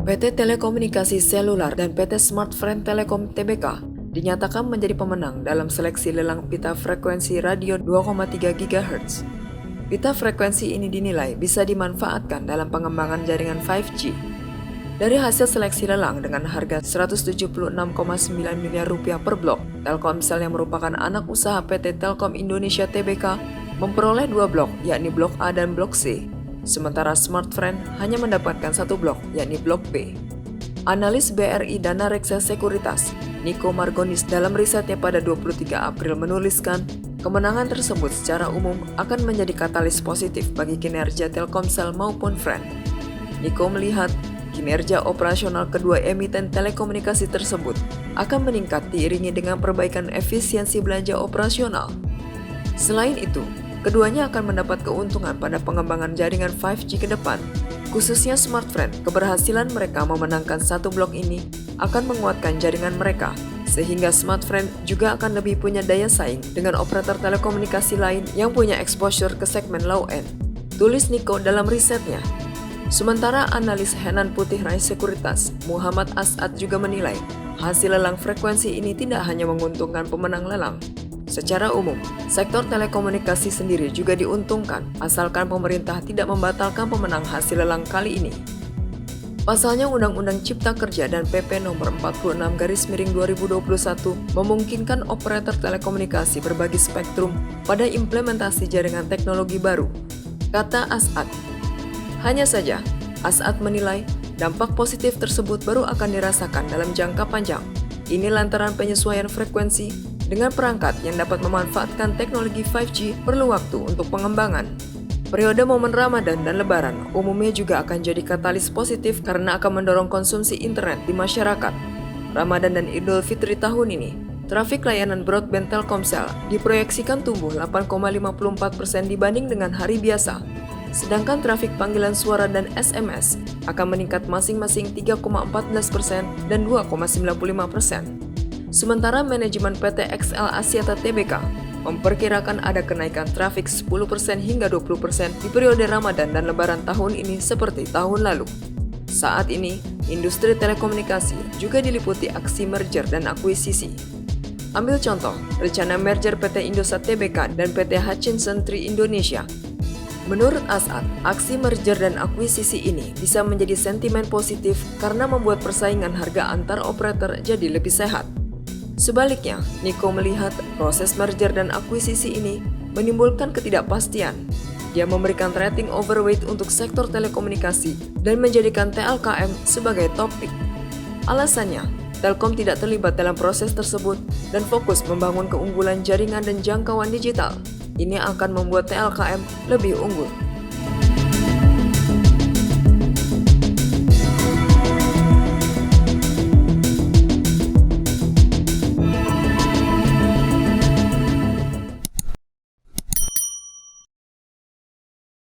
PT Telekomunikasi Selular dan PT Smartfren Telekom Tbk dinyatakan menjadi pemenang dalam seleksi lelang pita frekuensi radio 2,3 GHz. Pita frekuensi ini dinilai bisa dimanfaatkan dalam pengembangan jaringan 5G. Dari hasil seleksi lelang dengan harga Rp176,9 miliar per blok, Telkomsel yang merupakan anak usaha PT Telkom Indonesia Tbk memperoleh 2 blok, yakni Blok A dan Blok C. Sementara Smartfren hanya mendapatkan 1 blok, yakni Blok B. Analis BRI Dana Reksa Sekuritas, Niko Margonis dalam risetnya pada 23 April menuliskan, kemenangan tersebut secara umum akan menjadi katalis positif bagi kinerja Telkomsel maupun Fren. Niko melihat kinerja operasional kedua emiten telekomunikasi tersebut akan meningkat diiringi dengan perbaikan efisiensi belanja operasional. Selain itu, keduanya akan mendapat keuntungan pada pengembangan jaringan 5G ke depan. Khususnya Smartfren, keberhasilan mereka memenangkan 1 blok ini akan menguatkan jaringan mereka, sehingga Smartfren juga akan lebih punya daya saing dengan operator telekomunikasi lain yang punya exposure ke segmen low end. Tulis Niko dalam risetnya. Sementara analis Henan Putih Rai Sekuritas, Muhammad As'ad juga menilai, hasil lelang frekuensi ini tidak hanya menguntungkan pemenang lelang. Secara umum, sektor telekomunikasi sendiri juga diuntungkan asalkan pemerintah tidak membatalkan pemenang hasil lelang kali ini. Pasalnya Undang-Undang Cipta Kerja dan PP Nomor 46/2021 memungkinkan operator telekomunikasi berbagi spektrum pada implementasi jaringan teknologi baru, kata As'ad. Hanya saja, As'ad menilai dampak positif tersebut baru akan dirasakan dalam jangka panjang. Ini lantaran penyesuaian frekuensi dengan perangkat yang dapat memanfaatkan teknologi 5G perlu waktu untuk pengembangan. Periode momen Ramadan dan Lebaran umumnya juga akan jadi katalis positif karena akan mendorong konsumsi internet di masyarakat. Ramadan dan Idul Fitri tahun ini, trafik layanan broadband Telkomsel diproyeksikan tumbuh 8,54% dibanding dengan hari biasa. Sedangkan trafik panggilan suara dan SMS akan meningkat masing-masing 3,14% dan 2,95%. Sementara manajemen PT XL Axiata Tbk memperkirakan ada kenaikan trafik 10% hingga 20% di periode Ramadan dan Lebaran tahun ini seperti tahun lalu. Saat ini, industri telekomunikasi juga diliputi aksi merger dan akuisisi. Ambil contoh, rencana merger PT Indosat Tbk dan PT Hutchinson Tri Indonesia. Menurut As'ad, aksi merger dan akuisisi ini bisa menjadi sentimen positif karena membuat persaingan harga antar operator jadi lebih sehat. Sebaliknya, Niko melihat proses merger dan akuisisi ini menimbulkan ketidakpastian. Dia memberikan rating overweight untuk sektor telekomunikasi dan menjadikan TLKM sebagai topik. Alasannya, Telkom tidak terlibat dalam proses tersebut dan fokus membangun keunggulan jaringan dan jangkauan digital. Ini akan membuat TLKM lebih unggul.